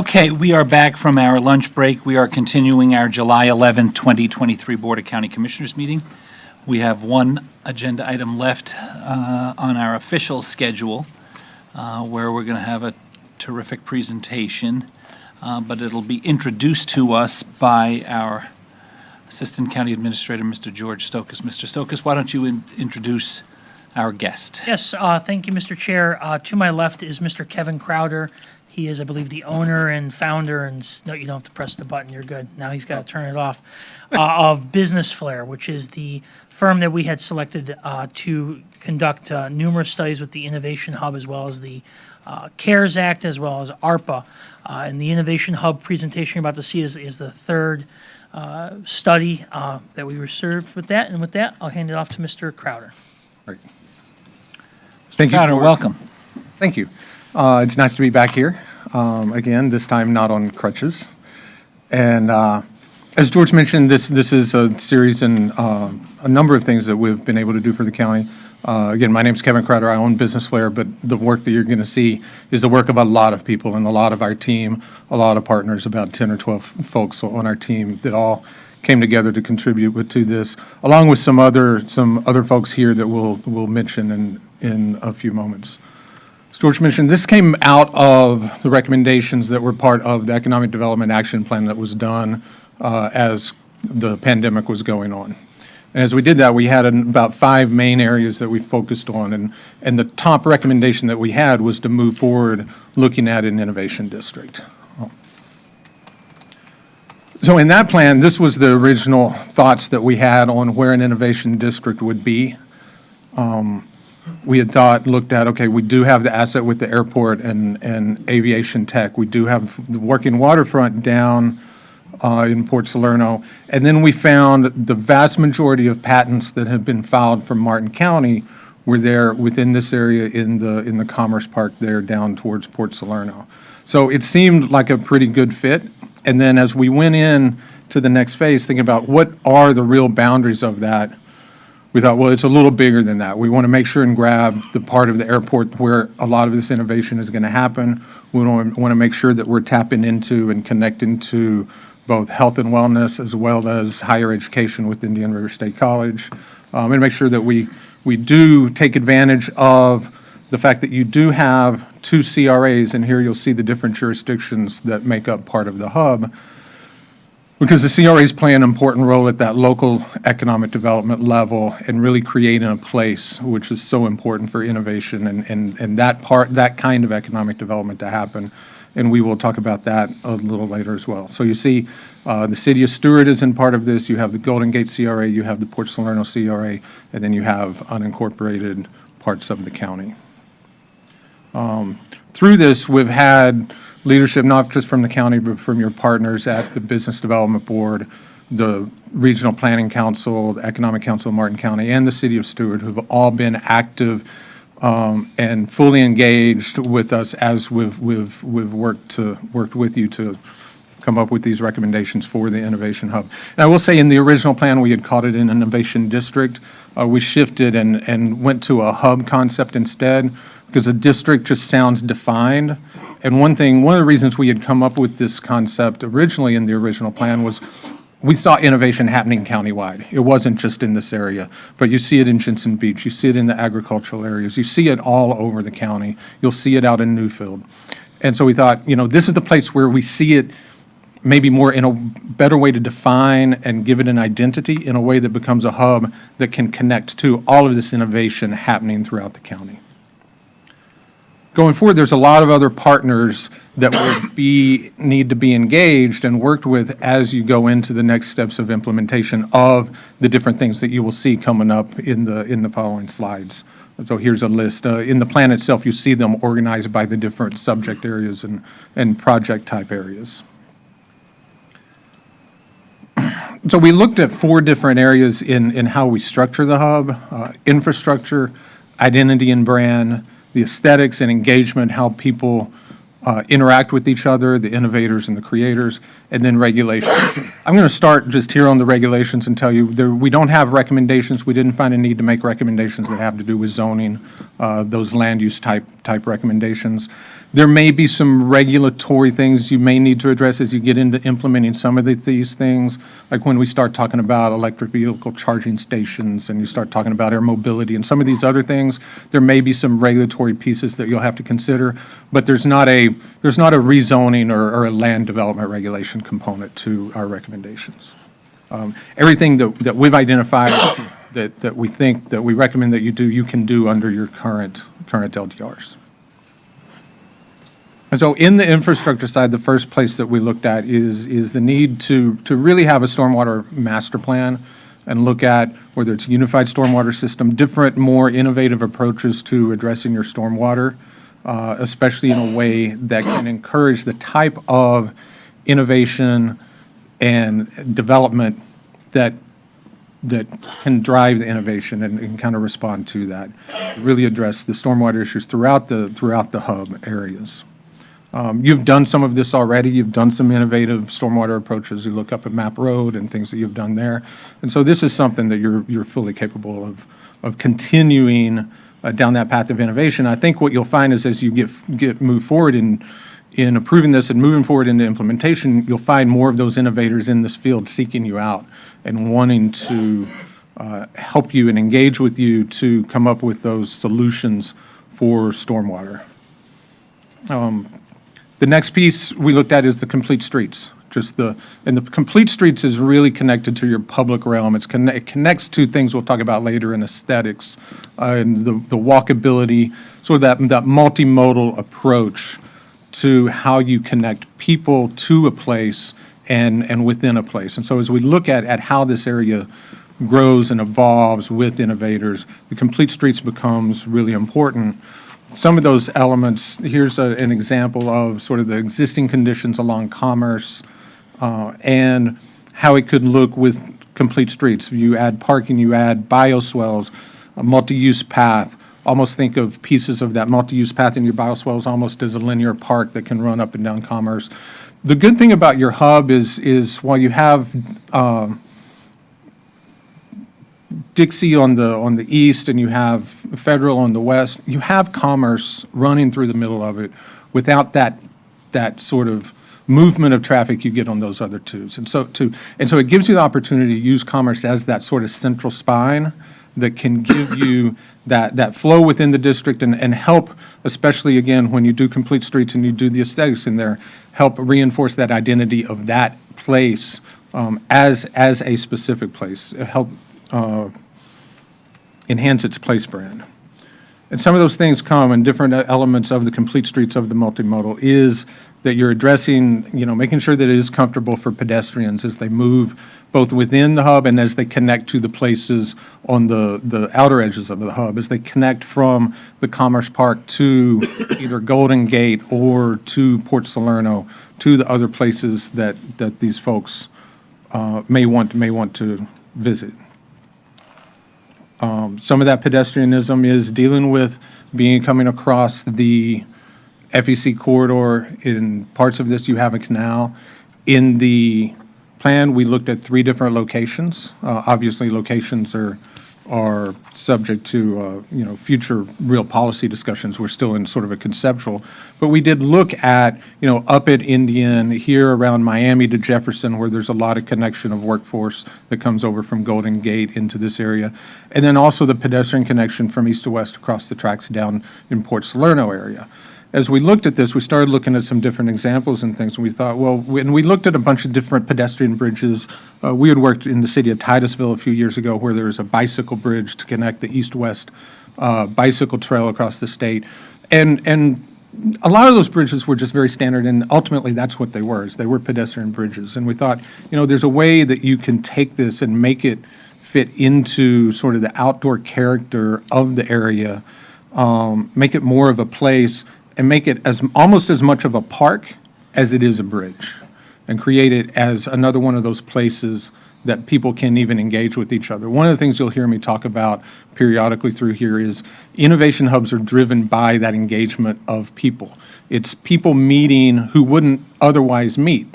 Okay, we are back from our lunch break. We are continuing our July 11th, 2023 Board of County Commissioners meeting. We have one agenda item left on our official schedule where we're going to have a terrific presentation, but it'll be introduced to us by our Assistant County Administrator, Mr. George Stokas. Mr. Stokas, why don't you introduce our guest? Yes, thank you, Mr. Chair. To my left is Mr. Kevin Crowder. He is, I believe, the owner and founder, and no, you don't have to press the button, you're good. Now he's got to turn it off, of Business Flair, which is the firm that we had selected to conduct numerous studies with the Innovation Hub, as well as the CARES Act, as well as ARPA. And the Innovation Hub presentation you're about to see is the third study that we reserved with that. And with that, I'll hand it off to Mr. Crowder. Right. Thank you, Crowder, George. welcome. Thank you. It's nice to be back here again, this time not on crutches. And as George mentioned, this is a series and a number of things that we've been able to do for the county. Again, my name is Kevin Crowder. I own Business Flair, but the work that you're going to see is the work of a lot of people and a lot of our team, a lot of partners, about 10 or 12 folks on our team that all came together to contribute to this, along with some other folks here that we'll mention in a few moments. As George mentioned, this came out of the recommendations that were part of the Economic Development Action Plan that was done as the pandemic was going on. And as we did that, we had about 5 main areas that we focused on, and the top recommendation that we had was to move forward looking at an innovation district. So in that plan, this was the original thoughts that we had on where an innovation district would be. We had looked at, okay, we do have the asset with the airport and aviation tech. We do have the working waterfront down in Port Salerno. And then we found the vast majority of patents that have been filed from Martin County were there within this area in the Commerce Park there down towards Port Salerno. So it seemed like a pretty good fit. And then as we went in to the next phase, thinking about what are the real boundaries of that, we thought, well, it's a little bigger than that. We want to make sure and grab the part of the airport where a lot of this innovation is going to happen. We want to make sure that we're tapping into and connecting to both health and wellness as well as higher education with Indian River State College, and make sure that we do take advantage of the fact that you do have 2 CRAs, and here you'll see the different jurisdictions that make up part of the hub, because the CRAs play an important role at that local economic development level and really creating a place which is so important for innovation and that kind of economic development to happen. And we will talk about that a little later as well. So you see the City of Stewart is in part of this. You have the Golden Gate CRA, you have the Port Salerno CRA, and then you have unincorporated parts of the county. Through this, we've had leadership not just from the county, but from your partners at the Business Development Board, the Regional Planning Council, the Economic Council of Martin County, and the City of Stewart, who've all been active and fully engaged with us as we've worked with you to come up with these recommendations for the Innovation Hub. And I will say in the original plan, we had called it an Innovation District. We shifted and went to a hub concept instead, because a district just sounds defined. And one of the reasons we had come up with this concept originally in the original plan was we saw innovation happening countywide. It wasn't just in this area, but you see it in Jensen Beach, you see it in the agricultural areas, you see it all over the county. You'll see it out in Newfield. And so we thought, this is the place where we see it maybe more in a better way to define and give it an identity in a way that becomes a hub that can connect to all of this innovation happening throughout the county. Going forward, there's a lot of other partners that would need to be engaged and worked with as you go into the next steps of implementation of the different things that you will see coming up in the following slides. So here's a list. In the plan itself, you see them organized by the different subject areas and project type areas. So we looked at 4 different areas in how we structure the hub: infrastructure, identity and brand, the aesthetics and engagement, how people interact with each other, the innovators and the creators, and then regulations. I'm going to start just here on the regulations and tell you we don't have recommendations. We didn't find a need to make recommendations that have to do with zoning, those land use type recommendations. There may be some regulatory things you may need to address as you get into implementing some of these things, like when we start talking about electric vehicle charging stations and you start talking about air mobility and some of these other things. There may be some regulatory pieces that you'll have to consider, but there's not a rezoning or a land development regulation component to our recommendations. Everything that we've identified that we think, that we recommend that you do, you can do under your current LDRs. And so in the infrastructure side, the first place that we looked at is the need to really have a stormwater master plan and look at whether it's a unified stormwater system, different, more innovative approaches to addressing your stormwater, especially in a way that can encourage the type of innovation and development that can drive the innovation and kind of respond to that, really address the stormwater issues throughout the hub areas. You've done some of this already. You've done some innovative stormwater approaches. You look up at Map Road and things that you've done there. And so this is something that you're fully capable of continuing down that path of innovation. I think what you'll find is as you move forward in approving this and moving forward into implementation, you'll find more of those innovators in this field seeking you out and wanting to help you and engage with you to come up with those solutions for stormwater. The next piece we looked at is the complete streets. And the complete streets is really connected to your public realm. It connects to things we'll talk about later in aesthetics, and the walkability, sort of that multimodal approach to how you connect people to a place and within a place. And so as we look at how this area grows and evolves with innovators, the complete streets becomes really important. Some of those elements, here's an example of sort of the existing conditions along Commerce and how it could look with complete streets. You add parking, you add bioswales, a multi-use path. Almost think of pieces of that multi-use path in your bioswales almost as a linear park that can run up and down Commerce. The good thing about your hub is while you have Dixie on the east and you have Federal on the west, you have Commerce running through the middle of it without that sort of movement of traffic you get on those other twos. And so it gives you the opportunity to use Commerce as that sort of central spine that can give you that flow within the district and help, especially again, when you do complete streets and you do the aesthetics in there, help reinforce that identity of that place as a specific place, help enhance its place brand. And some of those things come in different elements of the complete streets of the multimodal is that you're addressing, making sure that it is comfortable for pedestrians as they move both within the hub and as they connect to the places on the outer edges of the hub, as they connect from the Commerce Park to either Golden Gate or to Port Salerno, to the other places that these folks may want to visit. Some of that pedestrianism is dealing with coming across the FEC corridor. In parts of this, you have a canal. In the plan, we looked at 3 different locations. Obviously, locations are subject to future real policy discussions. We're still in sort of a conceptual, but we did look at up at Indian, here around Miami to Jefferson, where there's a lot of connection of workforce that comes over from Golden Gate into this area, and then also the pedestrian connection from east to west across the tracks down in Port Salerno area. As we looked at this, we started looking at some different examples and things, and we thought, well, when we looked at a bunch of different pedestrian bridges, we had worked in the city of Titusville a few years ago where there was a bicycle bridge to connect the east-west bicycle trail across the state. And a lot of those bridges were just very standard, and ultimately that's what they were, is they were pedestrian bridges. And we thought, there's a way that you can take this and make it fit into sort of the outdoor character of the area, make it more of a place, and make it almost as much of a park as it is a bridge, and create it as another one of those places that people can even engage with each other. One of the things you'll hear me talk about periodically through here is innovation hubs are driven by that engagement of people. It's people meeting who wouldn't otherwise meet.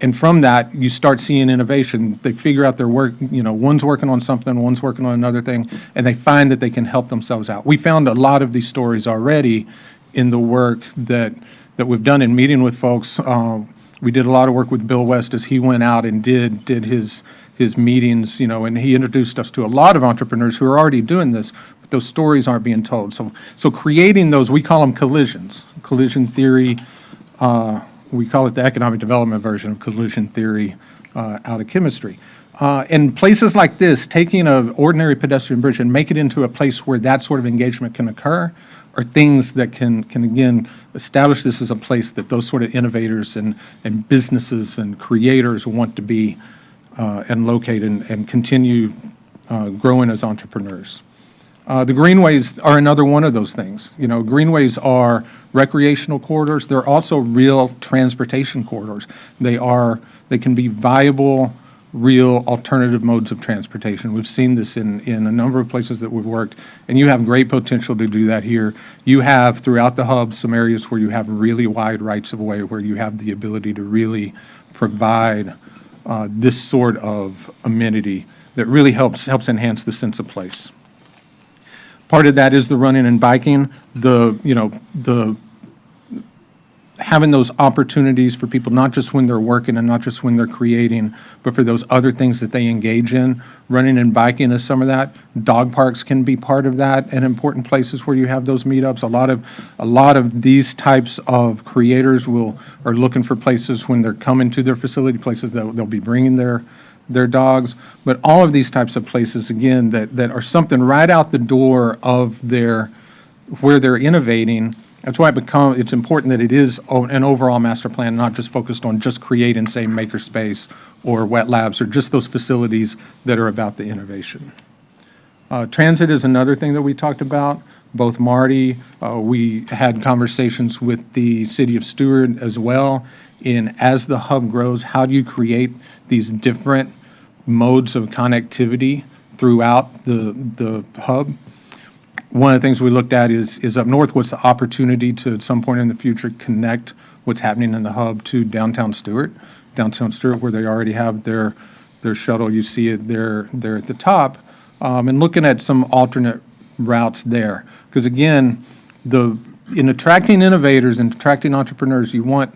And from that, you start seeing innovation. They figure out their work, one's working on something, one's working on another thing, and they find that they can help themselves out. We found a lot of these stories already in the work that we've done in meeting with folks. We did a lot of work with Bill West as he went out and did his meetings, and he introduced us to a lot of entrepreneurs who are already doing this, but those stories aren't being told. So creating those, we call them collisions. Collision theory, we call it the economic development version of collision theory out of chemistry. And places like this, taking an ordinary pedestrian bridge and make it into a place where that sort of engagement can occur are things that can again, establish this as a place that those sort of innovators and businesses and creators want to be and locate and continue growing as entrepreneurs. The greenways are another one of those things. Greenways are recreational corridors. They're also real transportation corridors. They can be viable, real alternative modes of transportation. We've seen this in a number of places that we've worked, and you have great potential to do that here. You have throughout the hub some areas where you have really wide rights of way, where you have the ability to really provide this sort of amenity that really helps enhance the sense of place. Part of that is the running and biking, the having those opportunities for people, not just when they're working and not just when they're creating, but for those other things that they engage in. Running and biking is some of that. Dog parks can be part of that, and important places where you have those meetups. A lot of these types of creators are looking for places when they're coming to their facility, places that they'll be bringing their dogs. But all of these types of places, again, that are something right out the door of where they're innovating. That's why it's important that it is an overall master plan, not just focused on just creating, say, makerspace or wet labs or just those facilities that are about the innovation. Transit is another thing that we talked about. Both Marty, we had conversations with the city of Stewart as well. As the hub grows, how do you create these different modes of connectivity throughout the hub? One of the things we looked at is up north, what's the opportunity to, at some point in the future, connect what's happening in the hub to downtown Stewart, where they already have their shuttle. You see it there at the top, and looking at some alternate routes there. Because again, in attracting innovators and attracting entrepreneurs, you want,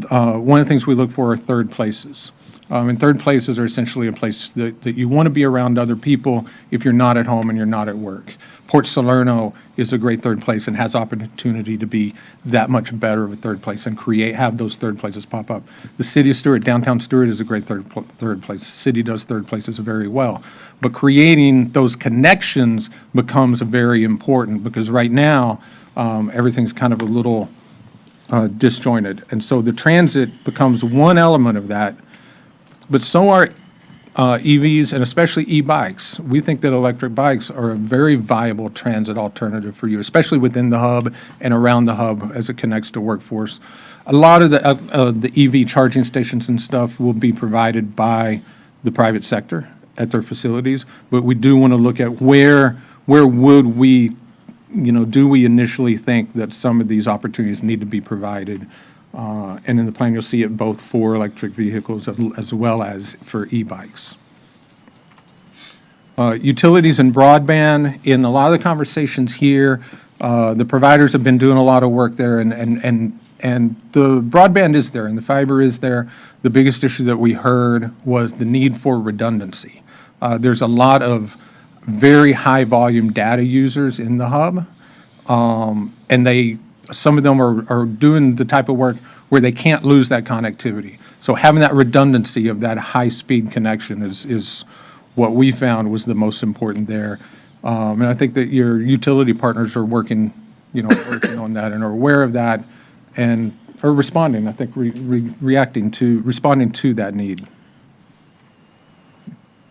one of the things we look for are third places. And third places are essentially a place that you want to be around other people if you're not at home and you're not at work. Port Salerno is a great third place and has opportunity to be that much better of a third place and have those third places pop up. The city of Stewart, downtown Stewart, is a great third place. The city does third places very well. But creating those connections becomes very important, because right now everything's kind of a little disjointed. And so the transit becomes one element of that, but so are EVs and especially e-bikes. We think that electric bikes are a very viable transit alternative for you, especially within the hub and around the hub as it connects to workforce. A lot of the EV charging stations and stuff will be provided by the private sector at their facilities, but we do want to look at where would we, do we initially think that some of these opportunities need to be provided. And in the plan, you'll see it both for electric vehicles as well as for e-bikes. Utilities and broadband, in a lot of the conversations here, the providers have been doing a lot of work there, and the broadband is there and the fiber is there. The biggest issue that we heard was the need for redundancy. There's a lot of very high volume data users in the hub, and some of them are doing the type of work where they can't lose that connectivity. So having that redundancy of that high-speed connection is what we found was the most important there. And I think that your utility partners are working on that and are aware of that and are responding, I think, responding to that need.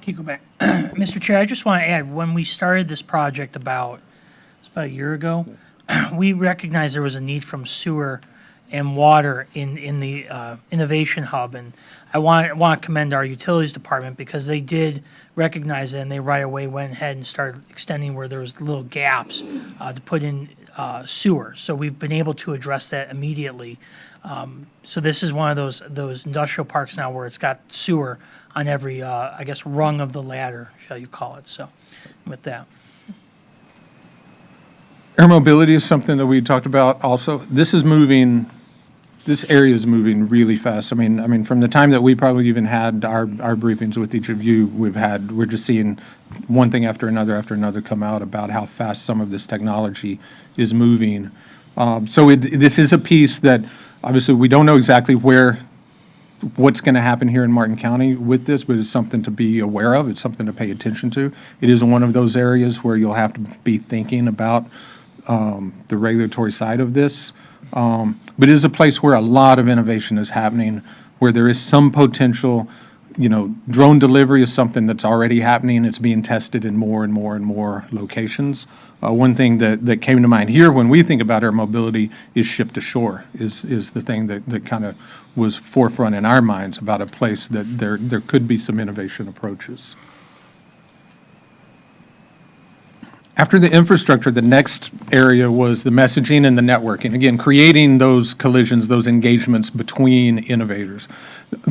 Can you go back? Mr. Chair, I just want to add, when we started this project about a year ago, we recognized there was a need from sewer and water in the Innovation Hub. And I want to commend our utilities department, because they did recognize it, and they right away went ahead and started extending where there was little gaps to put in sewer. So we've been able to address that immediately. So this is one of those industrial parks now where it's got sewer on every, I guess, rung of the ladder, shall you call it. So with that. Air mobility is something that we talked about also. This area is moving really fast. I mean, from the time that we probably even had our briefings with each of you, we're just seeing one thing after another come out about how fast some of this technology is moving. So this is a piece that, obviously, we don't know exactly what's going to happen here in Martin County with this, but it's something to be aware of. It's something to pay attention to. It is one of those areas where you'll have to be thinking about the regulatory side of this. But it is a place where a lot of innovation is happening, where there is some potential. Drone delivery is something that's already happening. It's being tested in more and more and more locations. One thing that came to mind here when we think about air mobility is ship to shore is the thing that kind of was forefront in our minds about a place that there could be some innovation approaches. After the infrastructure, the next area was the messaging and the networking. Again, creating those collisions, those engagements between innovators.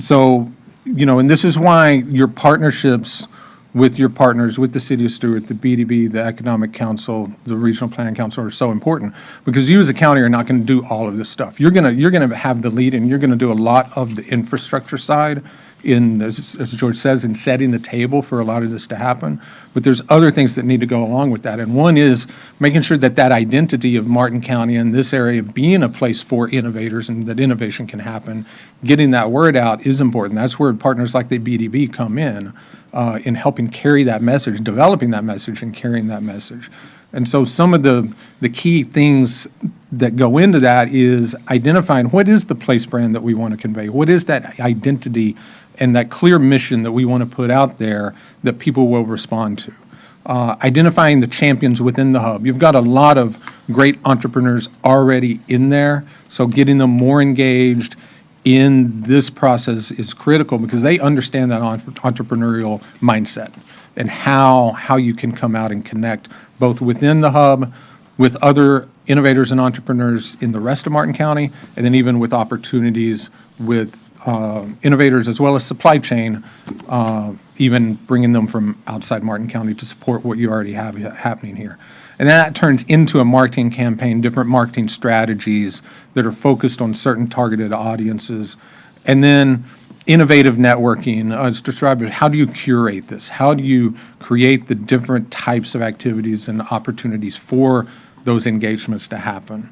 So, and this is why your partnerships with your partners, with the City of Stewart, the BDB, the Economic Council, the Regional Planning Council are so important, because you as a county are not going to do all of this stuff. You're going to have the lead, and you're going to do a lot of the infrastructure side as George says, in setting the table for a lot of this to happen. But there's other things that need to go along with that. And one is making sure that identity of Martin County and this area being a place for innovators and that innovation can happen, getting that word out is important. That's where partners like the BDB come in helping carry that message, developing that message and carrying that message. And so some of the key things that go into that is identifying what is the place brand that we want to convey, what is that identity and that clear mission that we want to put out there that people will respond to. Identifying the champions within the hub. You've got a lot of great entrepreneurs already in there, so getting them more engaged in this process is critical because they understand that entrepreneurial mindset and how you can come out and connect both within the hub, with other innovators and entrepreneurs in the rest of Martin County, and then even with opportunities with innovators as well as supply chain, even bringing them from outside Martin County to support what you already have happening here. And that turns into a marketing campaign, different marketing strategies that are focused on certain targeted audiences. And then innovative networking, it's described as how do you curate this? How do you create the different types of activities and opportunities for those engagements to happen?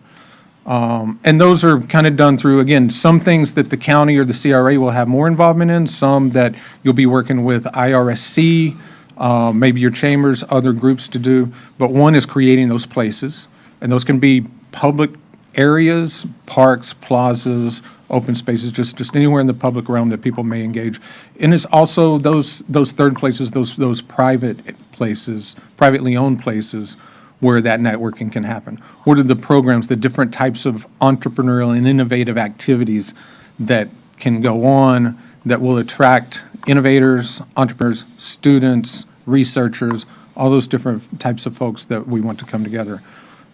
And those are kind of done through, again, some things that the county or the CRA will have more involvement in, some that you'll be working with IRSC, maybe your chambers, other groups to do. But one is creating those places, and those can be public areas, parks, plazas, open spaces, just anywhere in the public realm that people may engage. And it's also those third places, those private places, privately owned places where that networking can happen. What are the programs, the different types of entrepreneurial and innovative activities that can go on that will attract innovators, entrepreneurs, students, researchers, all those different types of folks that we want to come together.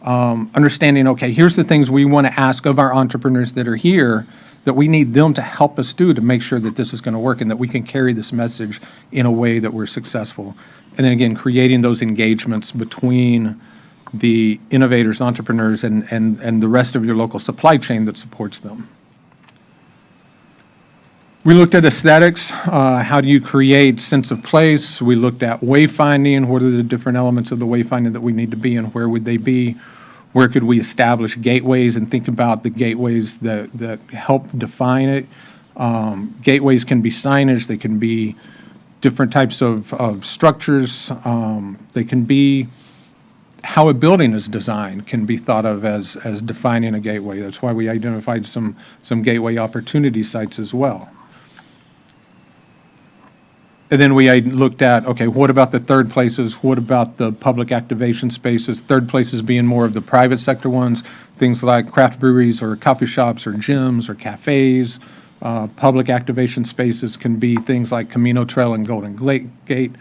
Understanding, okay, here's the things we want to ask of our entrepreneurs that are here that we need them to help us do to make sure that this is going to work and that we can carry this message in a way that we're successful. And then again, creating those engagements between the innovators, entrepreneurs, and the rest of your local supply chain that supports them. We looked at aesthetics. How do you create sense of place? We looked at wayfinding. What are the different elements of the wayfinding that we need to be and where would they be? Where could we establish gateways and think about the gateways that help define it? Gateways can be signage. They can be different types of structures. They can be how a building is designed can be thought of as defining a gateway. That's why we identified some gateway opportunity sites as well. And then we looked at, okay, what about the third places? What about the public activation spaces? Third places being more of the private sector ones, things like craft breweries or coffee shops or gyms or cafes. Public activation spaces can be things like Camino Trail and Golden Gate,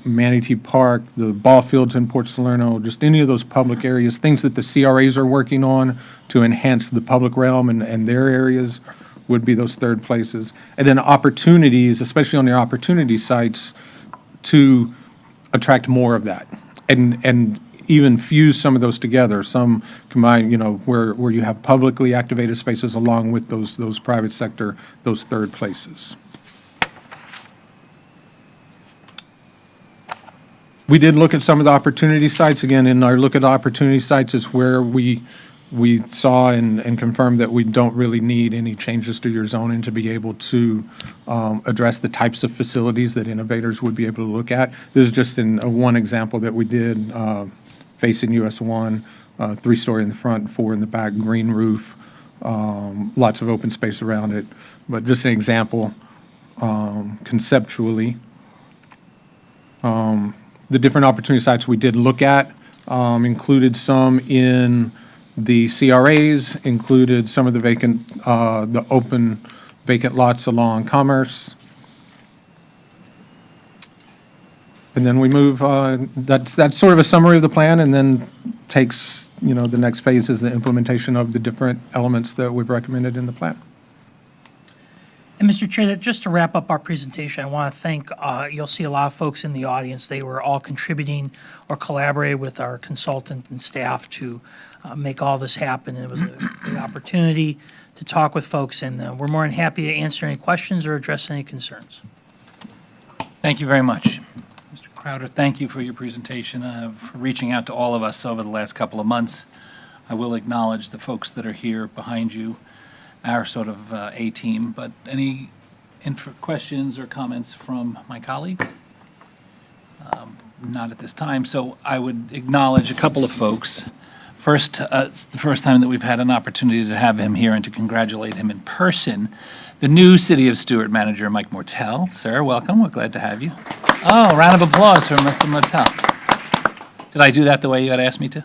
Manatee Park, the ball fields in Port Salerno, just any of those public areas, things that the CRAs are working on to enhance the public realm and their areas would be those third places. And then opportunities, especially on your opportunity sites, to attract more of that. And even fuse some of those together. Some combine, where you have publicly activated spaces along with those private sector, those third places. We did look at some of the opportunity sites. Again, in our look at opportunity sites is where we saw and confirmed that we don't really need any changes to your zoning to be able to address the types of facilities that innovators would be able to look at. This is just one example that we did facing US 1, 3-story in the front, 4 in the back, green roof, lots of open space around it. But just an example conceptually. The different opportunity sites we did look at included some in the CRAs, included some of the the open vacant lots along Commerce. And then we move, that's sort of a summary of the plan, and then takes, the next phase is the implementation of the different elements that we've recommended in the plan. And Mr. Chair, just to wrap up our presentation, I want to thank, you'll see a lot of folks in the audience. They were all contributing or collaborated with our consultant and staff to make all this happen. And it was a great opportunity to talk with folks, and we're more than happy to answer any questions or address any concerns. Thank you very much. Mr. Crowder, thank you for your presentation, for reaching out to all of us over the last couple of months. I will acknowledge the folks that are here behind you, our sort of A-team, but any questions or comments from my colleagues? Not at this time, so I would acknowledge a couple of folks. First, it's the first time that we've had an opportunity to have him here and to congratulate him in person. The new City of Stuart manager, Mike Mortel. Sir, welcome. We're glad to have you. Oh, round of applause for Mr. Mortel. Did I do that the way you had asked me to?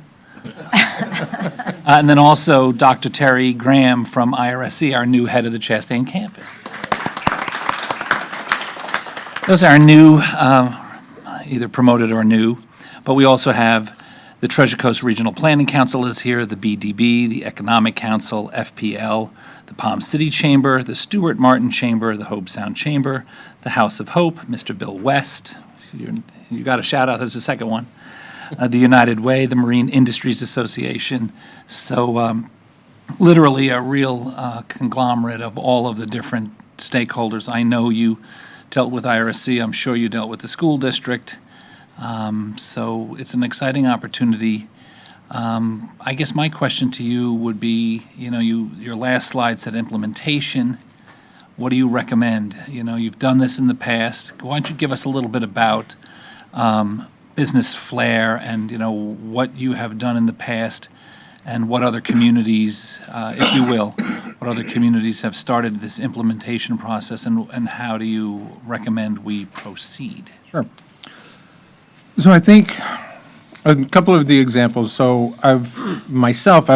And then also Dr. Terry Graham from IRSC, our new head of the Chastain campus. Those are new, either promoted or new, but we also have the Treasure Coast Regional Planning Council is here, the BDB, the Economic Council, FPL, the Palm City Chamber, the Stuart Martin Chamber, the Hobe Sound Chamber, the House of Hope, Mr. Bill West. You got a shout out, there's a second one. The United Way, the Marine Industries Association. So literally a real conglomerate of all of the different stakeholders. I know you dealt with IRSC. I'm sure you dealt with the school district. So it's an exciting opportunity. I guess my question to you would be, your last slide said implementation. What do you recommend? You've done this in the past. Why don't you give us a little bit about business flair and what you have done in the past and what other communities, if you will, what other communities have started this implementation process, and how do you recommend we proceed? Sure. So I think a couple of the examples. So I've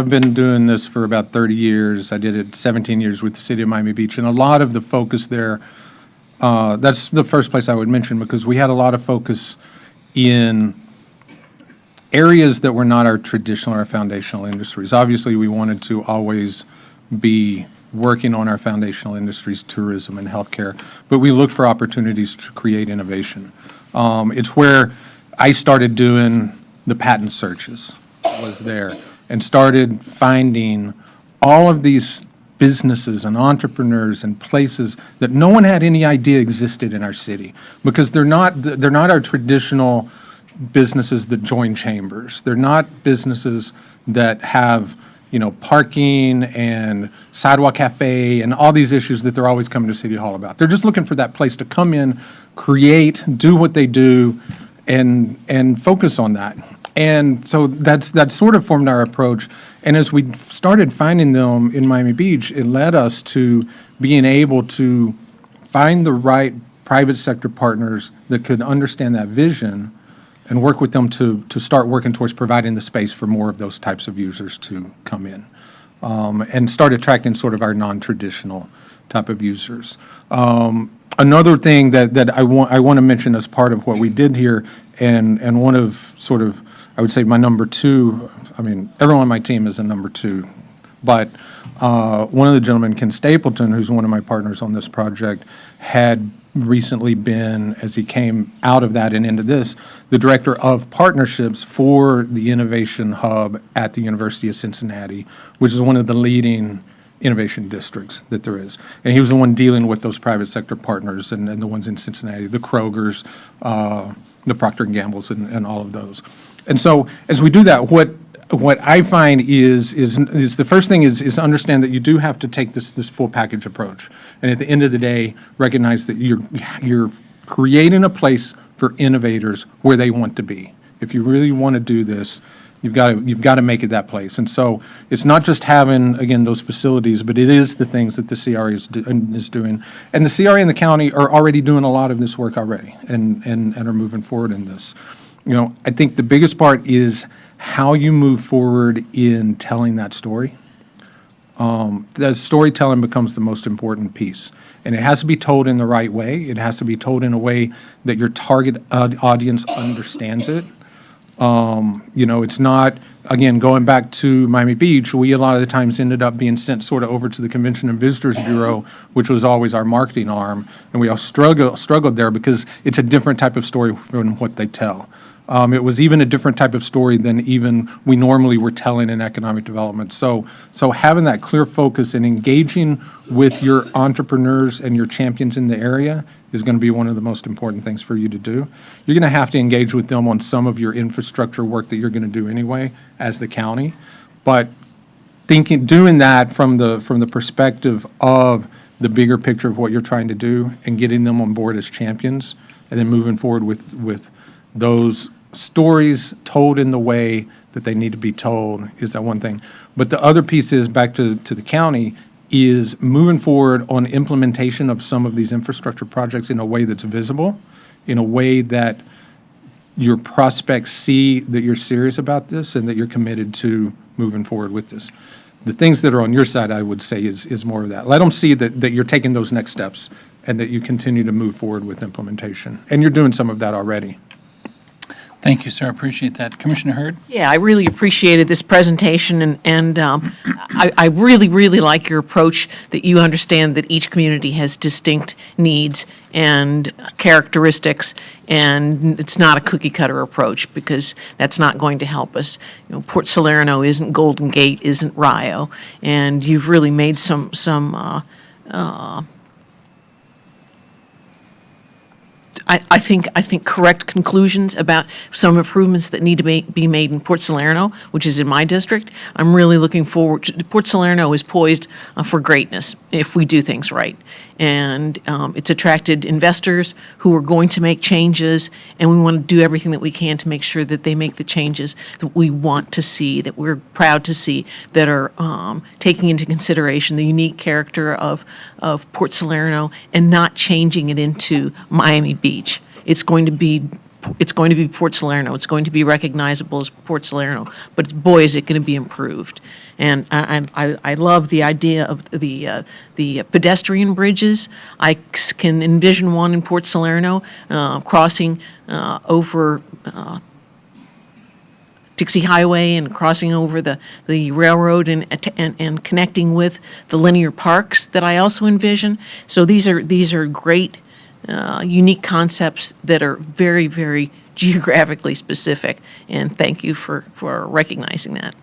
been doing this for about 30 years. I did it 17 years with the City of Miami Beach, and a lot of the focus there, that's the first place I would mention, because we had a lot of focus in areas that were not our traditional or foundational industries. Obviously, we wanted to always be working on our foundational industries, tourism and healthcare, but we looked for opportunities to create innovation. It's where I started doing the patent searches, was there, and started finding all of these businesses and entrepreneurs and places that no one had any idea existed in our city, because they're not our traditional businesses that join chambers. They're not businesses that have, parking and sidewalk cafe and all these issues that they're always coming to City Hall about. They're just looking for that place to come in, create, do what they do, and focus on that. And so that sort of formed our approach. And as we started finding them in Miami Beach, it led us to being able to find the right private sector partners that could understand that vision and work with them to start working towards providing the space for more of those types of users to come in, and start attracting sort of our non-traditional type of users. Another thing that I want to mention as part of what we did here, and one of sort of, I would say my number two, everyone on my team is a number two, but one of the gentlemen, Ken Stapleton, who's one of my partners on this project, had recently been, as he came out of that and into this, the director of partnerships for the Innovation Hub at the University of Cincinnati, which is one of the leading innovation districts that there is. And he was the one dealing with those private sector partners and the ones in Cincinnati, the Krogers, the Procter & Gambles, and all of those. And so as we do that, what I find is the first thing is understand that you do have to take this full package approach. And at the end of the day, recognize that you're creating a place for innovators where they want to be. If you really want to do this, you've got to make it that place. And so it's not just having, again, those facilities, but it is the things that the CRA is doing. And the CRA and the county are already doing a lot of this work already and are moving forward in this. I think the biggest part is how you move forward in telling that story. The storytelling becomes the most important piece. And it has to be told in the right way. It has to be told in a way that your target audience understands it. It's not, again, going back to Miami Beach, we a lot of the times ended up being sent sort of over to the Convention and Visitors Bureau, which was always our marketing arm. And we all struggled there because it's a different type of story from what they tell. It was even a different type of story than even we normally were telling in economic development. So having that clear focus and engaging with your entrepreneurs and your champions in the area is going to be one of the most important things for you to do. You're going to have to engage with them on some of your infrastructure work that you're going to do anyway as the county. But doing that from the perspective of the bigger picture of what you're trying to do and getting them on board as champions and then moving forward with those stories told in the way that they need to be told is that one thing. But the other piece is back to the county is moving forward on implementation of some of these infrastructure projects in a way that's visible, in a way that your prospects see that you're serious about this and that you're committed to moving forward with this. The things that are on your side, I would say, is more of that. Let them see that you're taking those next steps and that you continue to move forward with implementation. And you're doing some of that already. Thank you, sir. Appreciate that. Commissioner Hurd? Yeah, I really appreciated this presentation, and I really, really like your approach that you understand that each community has distinct needs and characteristics, and it's not a cookie-cutter approach because that's not going to help us. Port Salerno isn't Golden Gate, isn't Rio, and you've really made some I think correct conclusions about some improvements that need to be made in Port Salerno, which is in my district. I'm really looking forward to, Port Salerno is poised for greatness if we do things right. And it's attracted investors who are going to make changes, and we want to do everything that we can to make sure that they make the changes that we want to see, that we're proud to see, that are taking into consideration the unique character of Port Salerno and not changing it into Miami Beach. It's going to be Port Salerno. It's going to be recognizable as Port Salerno, but boy, is it going to be improved. And I love the idea of the pedestrian bridges. I can envision one in Port Salerno crossing over Dixie Highway and crossing over the railroad and connecting with the linear parks that I also envision. So these are great, unique concepts that are very, very geographically specific. And thank you for recognizing that.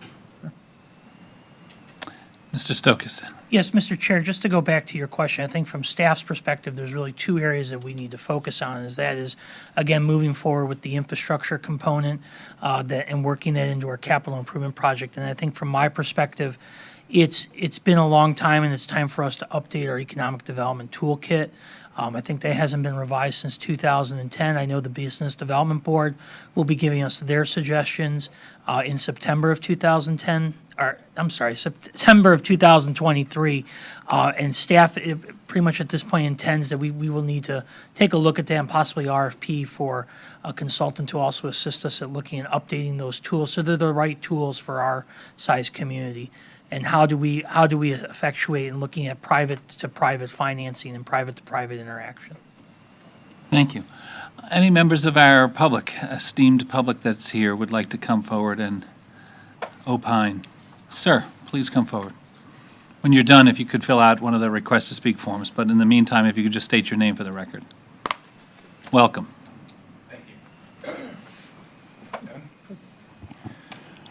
Mr. Stokas? Yes, Mr. Chair, just to go back to your question, I think from staff's perspective, there's really two areas that we need to focus on. That is, again, moving forward with the infrastructure component and working that into our capital improvement project. And I think from my perspective, it's been a long time, and it's time for us to update our economic development toolkit. I think that hasn't been revised since 2010. I know the Business Development Board will be giving us their suggestions in September of 2010. September of 2023, and staff pretty much at this point intends that we will need to take a look at that and possibly RFP for a consultant to also assist us at looking at updating those tools so they're the right tools for our size community. And how do we effectuate in looking at private to private financing and private to private interaction? Thank you. Any members of our public, esteemed public that's here, would like to come forward and opine? Sir, please come forward. When you're done, if you could fill out one of the request to speak forms, but in the meantime, if you could just state your name for the record. Welcome.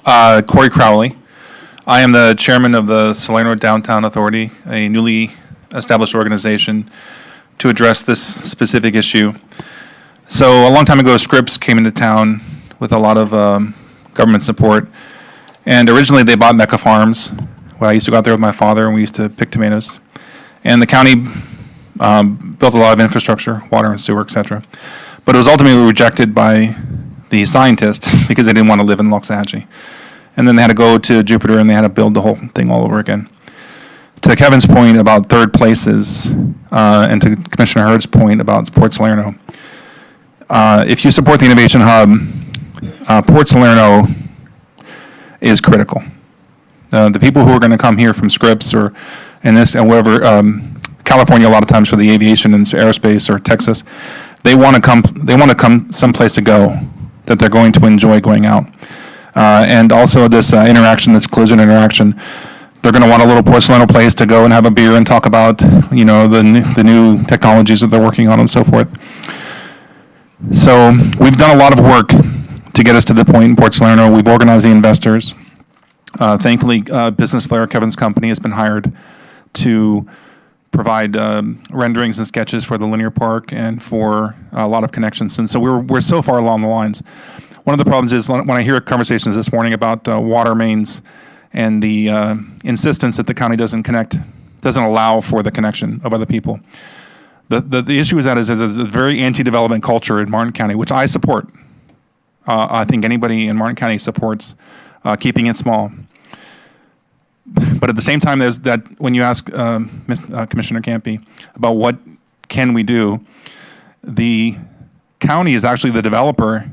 Corey Crowley. I am the chairman of the Salerno Downtown Authority, a newly established organization to address this specific issue. So a long time ago, Scripps came into town with a lot of government support. And originally they bought Mecca Farms, where I used to go out there with my father and we used to pick tomatoes. And the county built a lot of infrastructure, water and sewer, et cetera. But it was ultimately rejected by the scientists because they didn't want to live in Loxahatchee. And then they had to go to Jupiter and they had to build the whole thing all over again. To Kevin's point about third places, and to Commissioner Hurd's point about Port Salerno, if you support the Innovation Hub, Port Salerno is critical. The people who are going to come here from Scripps or in this and wherever, California a lot of times for the aviation and aerospace or Texas, they want to come someplace to go that they're going to enjoy going out. And also this interaction, this collision interaction, they're going to want a little Port Salerno place to go and have a beer and talk about, you know, the new technologies that they're working on and so forth. So we've done a lot of work to get us to the point in Port Salerno. We've organized the investors. Thankfully, Business Flair, Kevin's company, has been hired to provide renderings and sketches for the linear park and for a lot of connections. And so we're so far along the lines. One of the problems is when I hear conversations this morning about water mains and the insistence that the county doesn't allow for the connection of other people. The issue is that there's a very anti-development culture in Martin County, which I support. I think anybody in Martin County supports keeping it small. But at the same time, there's that when you ask Commissioner Campy about what can we do, the county is actually the developer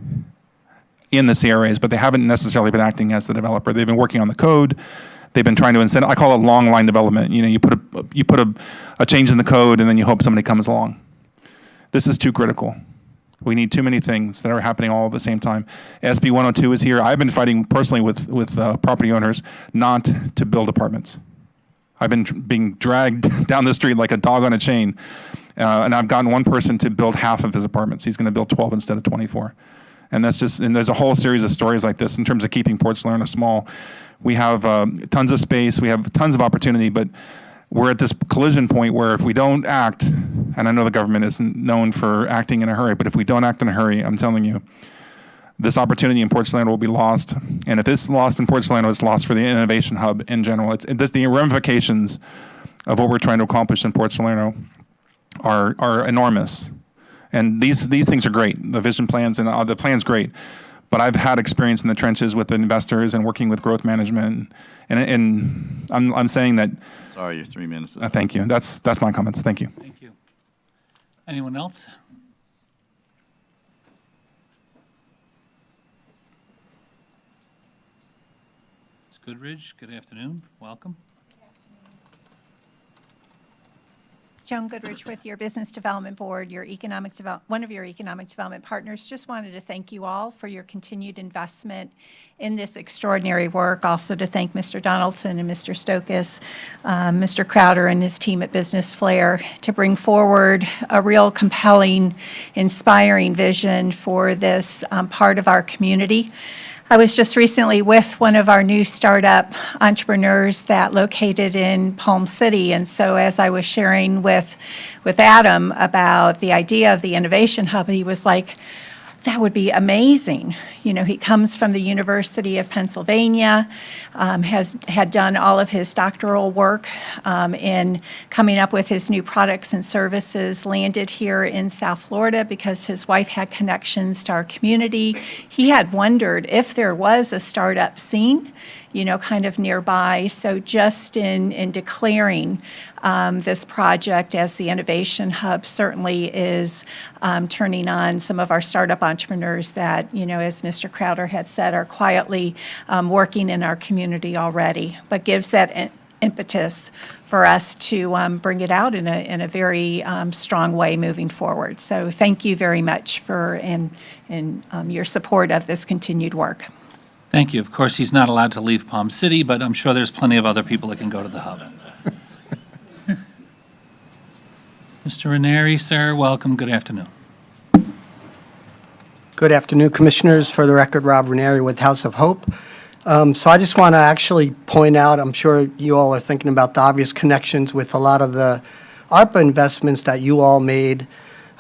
in the CRAs, but they haven't necessarily been acting as the developer. They've been working on the code. They've been trying to incent. I call it long line development. You know, you put a change in the code, and then you hope somebody comes along. This is too critical. We need too many things that are happening all at the same time. SB 102 is here. I've been fighting personally with property owners not to build apartments. I've been being dragged down the street like a dog on a chain, and I've gotten one person to build half of his apartments. He's going to build 12 instead of 24. And there's a whole series of stories like this in terms of keeping Port Salerno small. We have tons of space, we have tons of opportunity, but we're at this collision point where if we don't act, and I know the government isn't known for acting in a hurry, but if we don't act in a hurry, I'm telling you, this opportunity in Port Salerno will be lost. And if it's lost in Port Salerno, it's lost for the Innovation Hub in general. The ramifications of what we're trying to accomplish in Port Salerno are enormous. And these things are great. The vision plans and the plan's great. But I've had experience in the trenches with the investors and working with growth management. And I'm saying that. Sorry, your 3 minutes. Thank you. That's my comments. Thank you. Thank you. Anyone else? Ms. Goodridge, good afternoon. Welcome. Joan Goodrich with your Business Development Board, one of your economic development partners. Just wanted to thank you all for your continued investment in this extraordinary work. Also to thank Mr. Donaldson and Mr. Stokas, Mr. Crowder and his team at Business Flair to bring forward a real compelling, inspiring vision for this part of our community. I was just recently with one of our new startup entrepreneurs that located in Palm City, and so as I was sharing with Adam about the idea of the Innovation Hub, he was like, that would be amazing. You know, he comes from the University of Pennsylvania, had done all of his doctoral work in coming up with his new products and services, landed here in South Florida because his wife had connections to our community. He had wondered if there was a startup scene, you know, kind of nearby. So just in declaring this project as the Innovation Hub certainly is turning on some of our startup entrepreneurs that, you know, as Mr. Crowder had said, are quietly working in our community already, but gives that impetus for us to bring it out in a very strong way moving forward. So thank you very much for your support of this continued work. Thank you. Of course, he's not allowed to leave Palm City, but I'm sure there's plenty of other people that can go to the hub. Mr. Ranieri, sir, welcome. Good afternoon. Good afternoon, Commissioners. For the record, Rob Ranieri with House of Hope. So I just want to actually point out, I'm sure you all are thinking about the obvious connections with a lot of the ARPA investments that you all made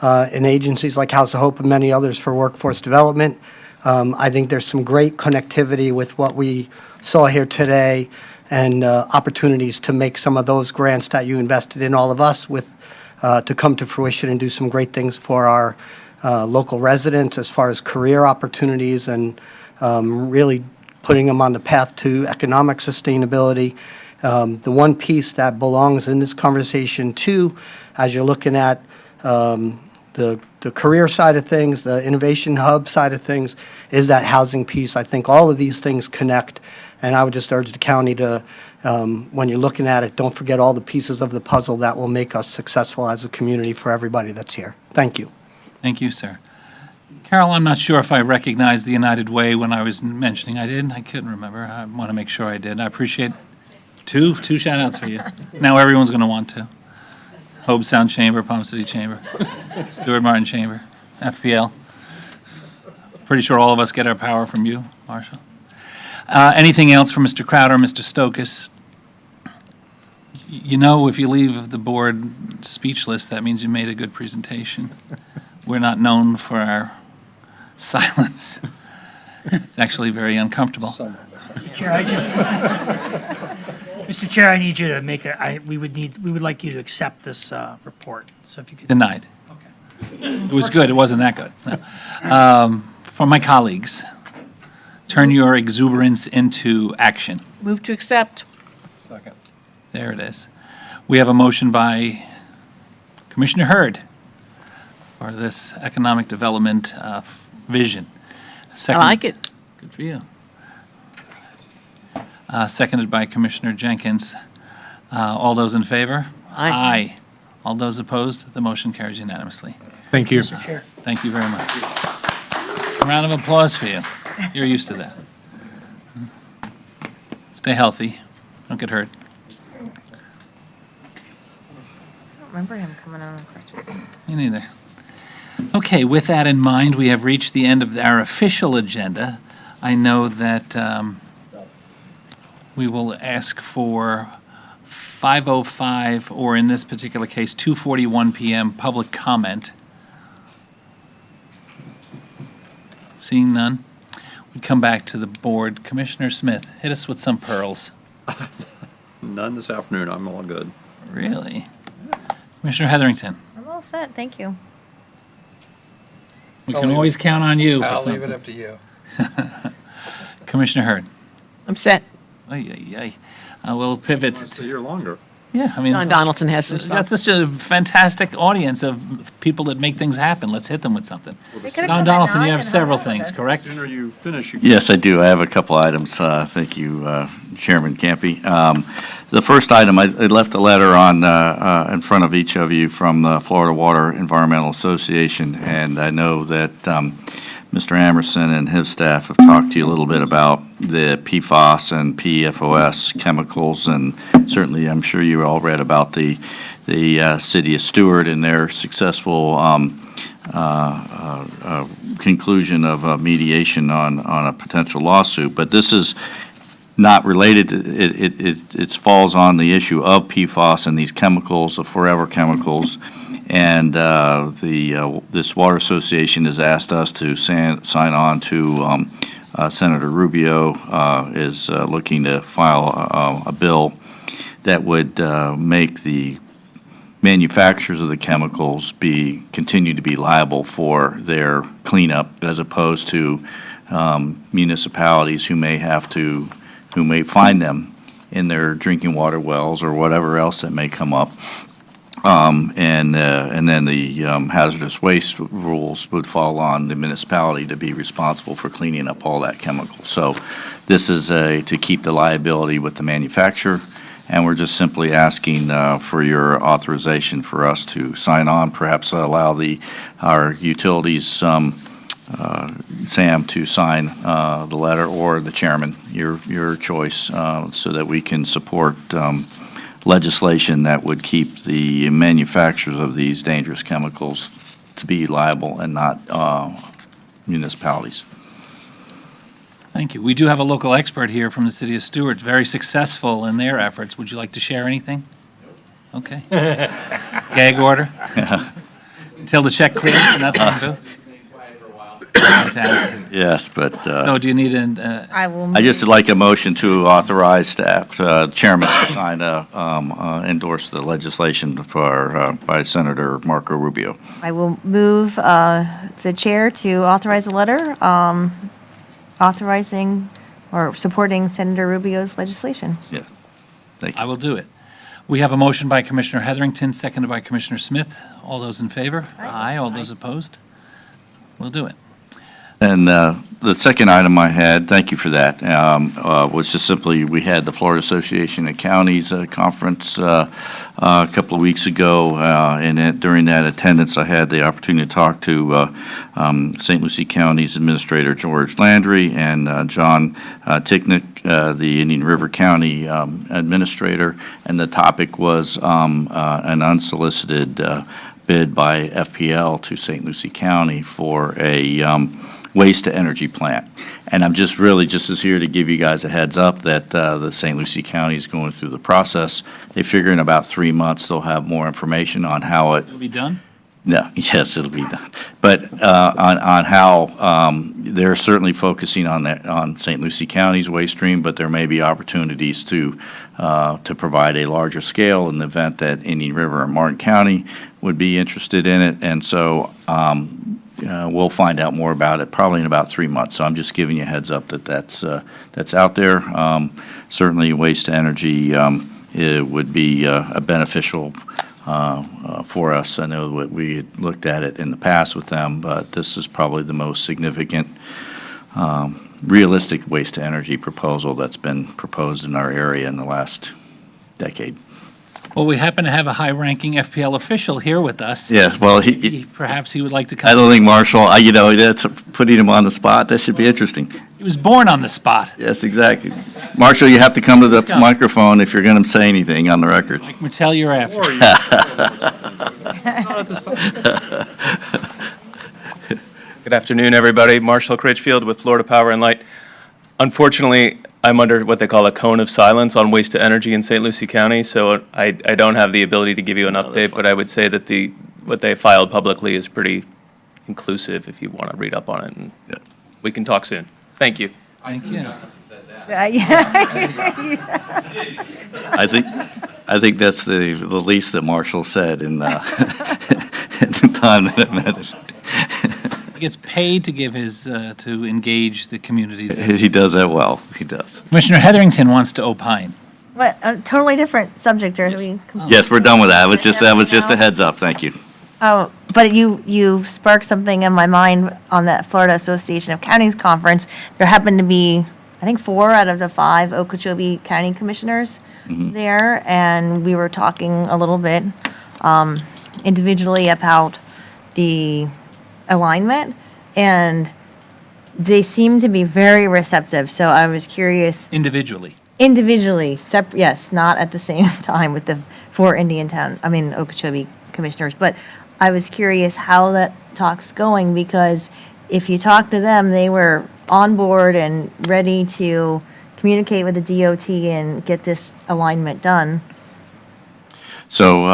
in agencies like House of Hope and many others for workforce development. I think there's some great connectivity with what we saw here today and opportunities to make some of those grants that you invested in all of us with to come to fruition and do some great things for our local residents as far as career opportunities and really putting them on the path to economic sustainability. The one piece that belongs in this conversation too, as you're looking at the career side of things, the innovation hub side of things, is that housing piece. I think all of these things connect, and I would just urge the county to, when you're looking at it, don't forget all the pieces of the puzzle that will make us successful as a community for everybody that's here. Thank you. Thank you, sir. Carol, I'm not sure if I recognized the United Way when I was mentioning. I did? I couldn't remember. I want to make sure I did. I appreciate two shout-outs for you. Now everyone's going to want to. Hobe Sound Chamber, Palm City Chamber, Stuart Martin Chamber, FPL. Pretty sure all of us get our power from you, Marshall. Anything else from Mr. Crowder, Mr. Stokas? You know, if you leave the board speechless, that means you made a good presentation. We're not known for our silence. It's actually very uncomfortable. Mr. Chair, Mr. Chair, I need you to make we would like you to accept this report. So if you could. Denied. Okay. It was good, it wasn't that good. No. For my colleagues, turn your exuberance into action. Move to accept. There it is. We have a motion by Commissioner Hurd for this economic development vision. I like it. Good for you. Seconded by Commissioner Jenkins. All those in favor? Aye. All those opposed? The motion carries unanimously. Thank you. Mr. Chair. Thank you very much. A round of applause for you. You're used to that. Stay healthy. Don't get hurt. Remember him coming on crutches. Me neither. Okay, with that in mind, we have reached the end of our official agenda. I know that we will ask for 5:05, or in this particular case, 2:41 PM public comment. Seeing none, we come back to the board. Commissioner Smith, hit us with some pearls. None this afternoon. I'm all good. Really? Commissioner Heatherington, I'm all set, thank you. we can always count on you for I'll leave it something. up to you. Commissioner Hurd. I'm set. Ay, ay, ay. We'll pivot. It's a year longer. Yeah, I mean. John Donaldson has some That's stuff. such a fantastic audience of people that make things happen. Let's hit them with something. They could've come Don in Donaldson, now you have and hung several out with things, us. correct? Sooner you finish, you Yes, I do. I have a couple items. Thank you, Chairman Campy. The first item, I left a letter on, in front of each of you from the Florida Water Environmental Association, and I know that Mr. Amerson and his staff have talked to you a little bit about the PFAS and PFOS chemicals, and certainly I'm sure you all read about the city of Stewart and their successful conclusion of a mediation on a potential lawsuit. But this is not related, it falls on the issue of PFAS and these chemicals, the forever chemicals. And this Water Association has asked us to sign on to, Senator Rubio is looking to file a bill that would make the manufacturers of the chemicals continue to be liable for their cleanup, as opposed to municipalities who may find them in their drinking water wells or whatever else that may come up. And then the hazardous waste rules would fall on the municipality to be responsible for cleaning up all that chemical. So this is to keep the liability with the manufacturer, and we're just simply asking for your authorization for us to sign on, perhaps allow our utilities, Sam, to sign the letter, or the chairman, your choice, so that we can support legislation that would keep the manufacturers of these dangerous chemicals to be liable and not municipalities. Thank you. We do have a local expert here from the city of Stewart, very successful in their efforts. Would you like to share anything? Okay. Gag order? Until the check clears, and that's on too? Fantastic. Yes, but So do you need an, I will. I just would like a motion to authorize staff, chairman to sign, endorse the legislation for, by Senator Marco Rubio. I will move the chair to authorize a letter authorizing or supporting Senator Rubio's legislation. Yeah, thank I you. will do it. We have a motion by Commissioner Heatherington, seconded by Commissioner Smith. All those in favor? Aye. All those opposed? We'll do it. And the second item I had, thank you for that, was just simply, we had the Florida Association of Counties conference a couple of weeks ago, and during that attendance, I had the opportunity to talk to St. Lucie County's Administrator George Landry and John Ticknick, the Indian River County Administrator, and the topic was an unsolicited bid by FPL to St. Lucie County for a waste-to-energy plant. And I'm just really just as here to give you guys a heads up that the St. Lucie County is going through the process. They figure in about 3 months they'll have more information on how it. It'll be done? No, yes, it'll be done. But on how they're certainly focusing on that, on St. Lucie County's waste stream, but there may be opportunities to provide a larger scale in the event that Indian River and Martin County would be interested in it. And so we'll find out more about it probably in about 3 months. So I'm just giving you a heads up that that's out there. Certainly, waste to energy it would be a beneficial for us. I know that we had looked at it in the past with them, but this is probably the most significant realistic waste to energy proposal that's been proposed in our area in the last decade. Well, we happen to have a high-ranking FPL official here with us. Yes, well, Perhaps he would like to I come. don't think Marshall, that's putting him on the spot. That should be interesting. He was born on the spot. Yes, exactly. Marshall, you have to come to the come. microphone if you're going to say anything on the record. Mike Mattel, you're after. Good afternoon, everybody. Marshall Critchfield with Florida Power and Light. Unfortunately, I'm under what they call a cone of silence on waste to energy in St. Lucie County, so I don't have the ability to give you an update, but I would say that what they filed publicly is pretty inclusive if you want to read up on it, and Yeah. we can talk soon. Thank you. Thank you. I think that's the least that Marshall said in the time that I met him. He gets paid to give his, to engage the community. He does that well. He does. Commissioner Heatherington wants to opine. What, a totally different subject, or we? Yes, we're done with that. That was just a heads up. Thank you. Oh, but you sparked something in my mind on that Florida Association of Counties conference. There happened to be, I think, 4 out of the 5 Okeechobee County Commissioners there, and we were talking a little bit individually about the alignment, and they seem to be very receptive. So I was curious. Individually. Individually, yes, not at the same time with the 4 Okeechobee commissioners, but I was curious how that talk's going, because if you talk to them, they were on board and ready to communicate with the DOT and get this alignment done. So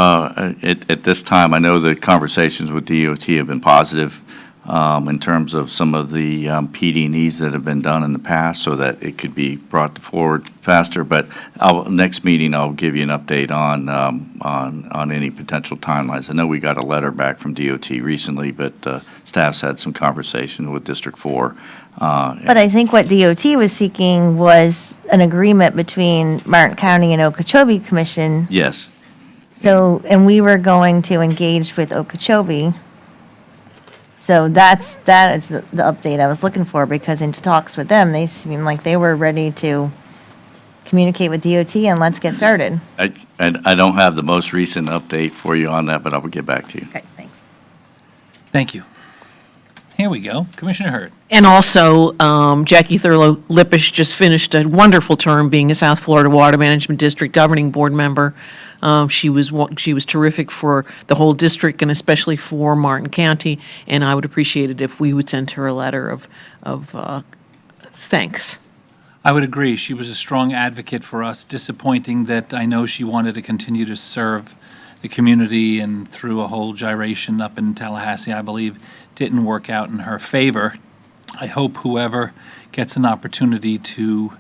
at this time, I know the conversations with DOT have been positive in terms of some of the PD&Es that have been done in the past so that it could be brought forward faster. But next meeting, I'll give you an update on any potential timelines. I know we got a letter back from DOT recently, but staff's had some conversation with District 4. But I think what DOT was seeking was an agreement between Martin County and Okeechobee Commission. Yes. So, and we were going to engage with Okeechobee. So that is the update I was looking for, because into talks with them, they seemed like they were ready to communicate with DOT and let's get started. I don't have the most recent update for you on that, but I will get back to you. Okay, thanks. Thank you. Here we go. Commissioner Hurd. And also, Jackie Thurlow Lippisch just finished a wonderful term being a South Florida Water Management District Governing Board member. She was terrific for the whole district and especially for Martin County, and I would appreciate it if we would send her a letter of thanks. I would agree. She was a strong advocate for us. Disappointing that I know she wanted to continue to serve the community, and through a whole gyration up in Tallahassee, I believe, didn't work out in her favor. I hope whoever gets an opportunity to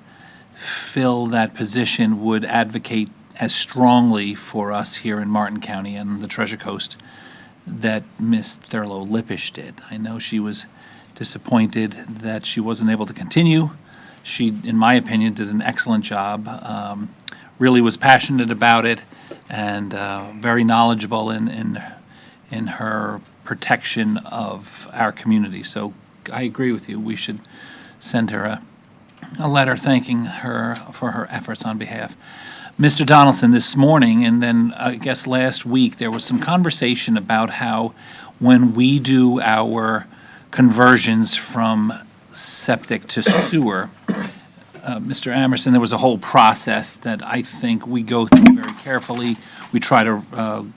fill that position would advocate as strongly for us here in Martin County and the Treasure Coast that Ms. Thurlow Lippisch did. I know she was disappointed that she wasn't able to continue. She, in my opinion, did an excellent job, really was passionate about it, and very knowledgeable in her protection of our community. So I agree with you. We should send her a letter thanking her for her efforts on behalf. Mr. Donaldson, this morning, and then I guess last week, there was some conversation about how when we do our conversions from septic to sewer, Mr. Amerson, there was a whole process that I think we go through very carefully. We try to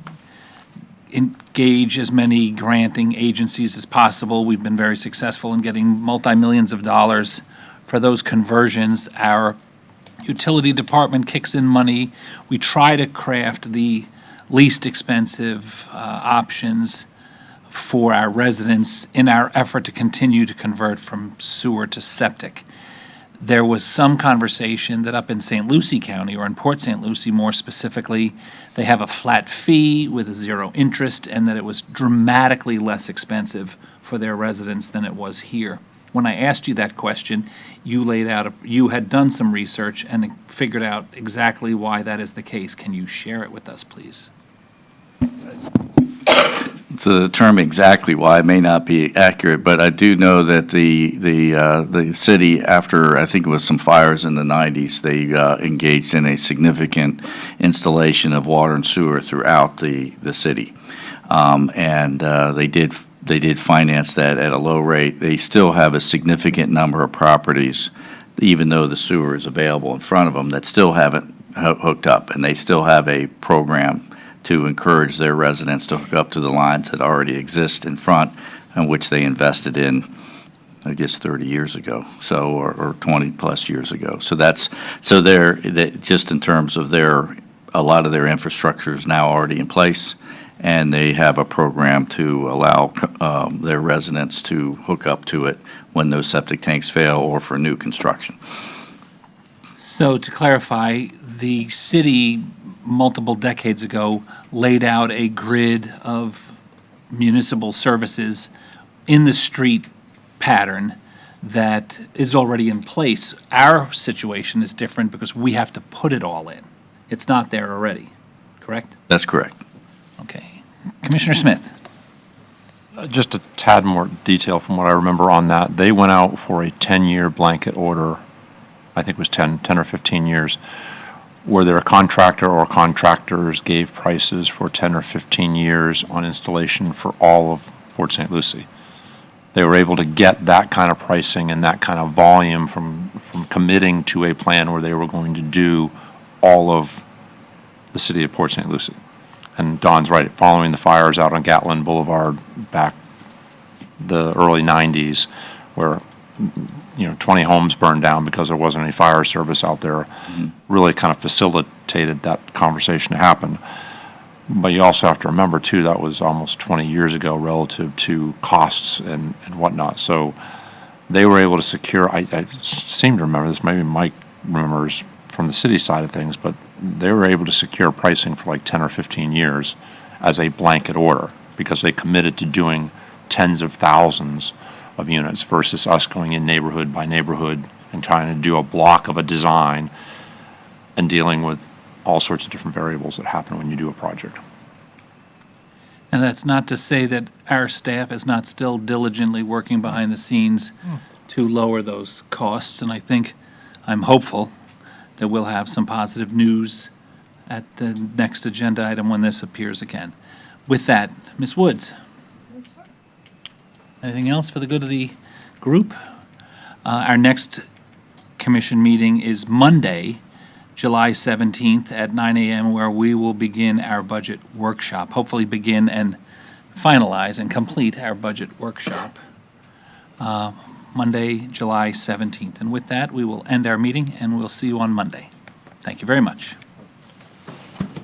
engage as many granting agencies as possible. We've been very successful in getting multi-millions of dollars for those conversions. Our utility department kicks in money. We try to craft the least expensive options for our residents in our effort to continue to convert from sewer to septic. There was some conversation that up in St. Lucie County, or in Port St. Lucie more specifically, they have a flat fee with a zero interest, and that it was dramatically less expensive for their residents than it was here. When I asked you that question, you laid out, you had done some research and figured out exactly why that is the case. Can you share it with us, please? To determine exactly why it may not be accurate, but I do know that the city, after I think it was some fires in the 90s, they engaged in a significant installation of water and sewer throughout the city, and they did finance that at a low rate. They still have a significant number of properties, even though the sewer is available in front of them, that still haven't hooked up, and they still have a program to encourage their residents to hook up to the lines that already exist in front, and which they invested in, I guess, 30 years ago, so, or 20-plus years ago. So just in terms of a lot of their infrastructure is now already in place, and they have a program to allow their residents to hook up to it when those septic tanks fail or for new construction. So to clarify, the city multiple decades ago laid out a grid of municipal services in the street pattern that is already in place. Our situation is different because we have to put it all in. It's not there already, correct? That's correct. Okay. Commissioner Smith. Just a tad more detail from what I remember on that. They went out for a 10-year blanket order, I think it was 10 or 15 years, where their contractor or contractors gave prices for 10 or 15 years on installation for all of Port St. Lucie. They were able to get that kind of pricing and that kind of volume from committing to a plan where they were going to do all of the city of Port St. Lucie. And Don's right, following the fires out on Gatlin Boulevard back the early 90s, where 20 homes burned down because there wasn't any fire service out there, really kind of facilitated that conversation to happen. But you also have to remember, too, that was almost 20 years ago relative to costs and whatnot. So they were able to secure, I seem to remember this, maybe Mike remembers from the city side of things, but they were able to secure pricing for like 10 or 15 years as a blanket order because they committed to doing tens of thousands of units versus us going in neighborhood by neighborhood and trying to do a block of a design and dealing with all sorts of different variables that happen when you do a project. And that's not to say that our staff is not still diligently working behind the scenes to lower those costs. And I think, I'm hopeful that we'll have some positive news at the next agenda item when this appears again. With that, Ms. Woods. Anything else for the good of the group? Our next commission meeting is Monday, July 17th at 9 a.m., where we will begin our budget workshop, hopefully begin and finalize and complete our budget workshop. Monday, July 17th. And with that, we will end our meeting, and we'll see you on Monday. Thank you very much.